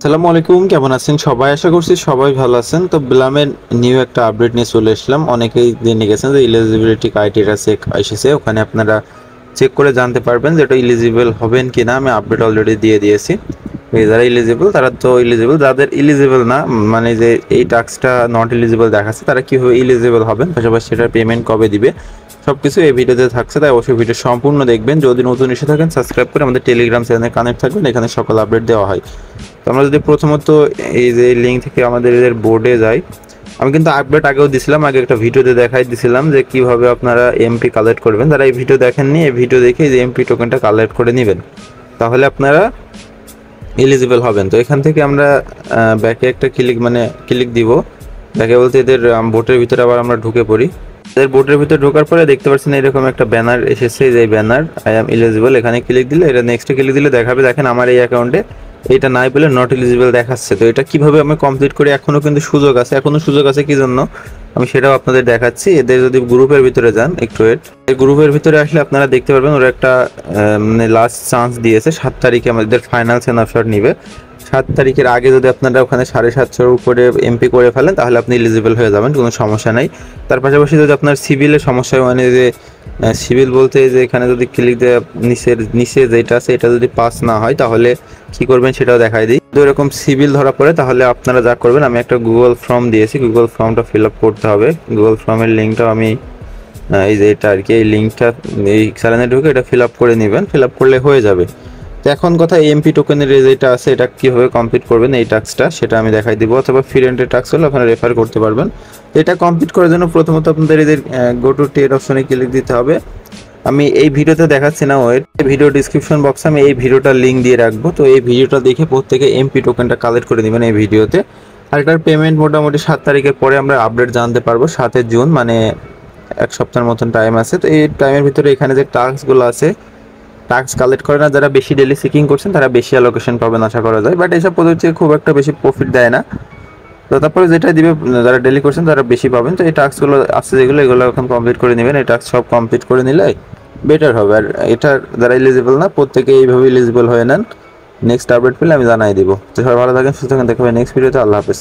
আসসালামু আলাইকুম, কেমন আছেন সবাই? আশা করছি সবাই ভালো আছেন। তো ব্লামের নিউ একটা আপডেট নিয়ে চলে আসলাম। অনেকেই জেনে গেছেন যে এলিজিবিলিটি ক্রাইটেরিয়া চেক এসেছে, ওখানে আপনারা চেক করে জানতে পারবেন যে এটা এলিজিবল হবেন কিনা। আমি আপডেট অলরেডি দিয়ে দিয়েছি। যারা এলিজিবল তারা তো এলিজিবল, যাদের এলিজিবল না মানে যে এই টাস্কটা নট এলিজিবল দেখাচ্ছে তারা কীভাবে এলিজিবল হবেন, পাশাপাশি সেটার পেমেন্ট কবে দিবে, সব কিছু এই ভিডিওতে থাকছে। তাই অবশ্যই ভিডিও সম্পূর্ণ দেখবেন। যদি নতুন এসে থাকেন সাবস্ক্রাইব করে আমাদের টেলিগ্রাম চ্যানেলে কানেক্ট থাকবেন, এখানে সকল আপডেট দেওয়া হয়। তো আমরা যদি প্রথমত এই যে লিঙ্ক থেকে আমাদের এদের বোর্ডে যাই, আমি কিন্তু আপডেট আগেও দিছিলাম, আগে একটা ভিডিওতে দেখাই দিছিলাম যে কিভাবে আপনারা এমপি কালেক্ট করবেন। যারা এই ভিডিও দেখেননি, এই ভিডিও দেখে যে এমপি টোকেনটা কালেক্ট করে নেবেন, তাহলে আপনারা এলিজিবল হবেন। তো এখান থেকে আমরা ব্যাকে একটা ক্লিক দিব। ব্যাকে বলতে এদের বোটের ভিতরে আবার আমরা ঢুকে পড়ি। এদের বোটের ভিতরে ঢোকার পরে দেখতে পাচ্ছেন এরকম একটা ব্যানার এসেছে, যে ব্যানার আই অ্যাম এলিজিবল, এখানে ক্লিক দিলে এটা নেক্সটে ক্লিক দিলে দেখাবে, দেখেন আমার এই অ্যাকাউন্টে এটা নাই বলে নট এলিজিবল দেখাচ্ছে। তো এটা কিভাবে আমি কমপ্লিট করি, এখনো কিন্তু সুযোগ আছে। এখনো সুযোগ আছে কি জন্য আমি সেটাও আপনাদের দেখাচ্ছি। এদের যদি গ্রুপের ভিতরে যান, একটু ওয়েট, এই গ্রুপের ভিতরে আসলে আপনারা দেখতে পারবেন ওরা একটা মানে লাস্ট চান্স দিয়েছে 7 তারিখে আমাদের ফাইনাল স্ন্যাপশট নিবে। 7 তারিখের আগে যদি আপনারা ওখানে 750 উপরে এমপি করে ফেলেন তাহলে আপনি এলিজিবল হয়ে যাবেন, কোনো সমস্যা নাই। তার পাশাপাশি যদি আপনার সিভিলের সমস্যা হয়, মানে যে সিভিল বলতে যে এখানে যদি ক্লিক দিয়ে নিচে যেটা আছে এটা যদি পাস না হয় তাহলে কি করবেন সেটাও দেখাই দিই। যদি এরকম সিভিল ধরা পড়ে তাহলে আপনারা যা করবেন, আমি একটা গুগল ফর্ম দিয়েছি, গুগল ফর্মটা ফিল আপ করতে হবে। গুগল ফর্মের লিঙ্কটাও আমি এই যে এটা আর কি, এই লিঙ্কটা এই চ্যানেলে ঢুকে এটা ফিল আপ করে নেবেন, ফিল আপ করলে হয়ে যাবে। তো এখন কথা, এমপি টোকেনের যেটা আছে এটা কীভাবে কমপ্লিট করবেন এই টাস্কটা, সেটা আমি দেখাই দিব। অথবা ফ্রেন্ডের টাস্ক হলে আপনারা রেফার করতে পারবেন। তো এটা কমপ্লিট করার জন্য প্রথমত আপনাদের এদের গো টু ট্রেড অপশনে ক্লিক দিতে হবে। আমি এই ভিডিওতে দেখাচ্ছি না, ওয়েট, ভিডিও ডিসক্রিপশন বক্সে আমি এই ভিডিওটার লিঙ্ক দিয়ে রাখবো। তো এই ভিডিওটা দেখে প্রত্যেকে এমপি টোকেনটা কালেক্ট করে নেবেন এই ভিডিওতে। আর এটার পেমেন্ট মোটামুটি 7 তারিখের পরে আমরা আপডেট জানতে পারবো, 7 জুন, মানে এক সপ্তাহের মতন টাইম আছে। তো এই টাইমের ভিতরে এখানে যে টাস্কগুলো আছে, টাস্ক কালেক্ট করে না যারা বেশি ডেলি সিকিং করছেন তারা বেশি অ্যালোকেশন পাবেন আশা করা যায়। বাট এইসব পদ্ধতি খুব একটা বেশি প্রফিট দেয় না। তো তারপরে যেটা দিবে, যারা ডেলি করছেন তারা বেশি পাবেন। তো এই টাস্কগুলো আছে যেগুলো, এগুলো এখন কমপ্লিট করে নেবেন। এই টাস্ক সব কমপ্লিট করে নিলে বেটার হবে। আর এটা যারা এলিজিবল না প্রত্যেকে এইভাবে এলিজিবল হয়ে নেন। নেক্সট আপডেট পেলে আমি জানাই দিব। তো সবাই ভালো থাকেন, সুস্থ থাকেন, দেখা হবে নেক্সট ভিডিওতে। আল্লাহ হাফেজ।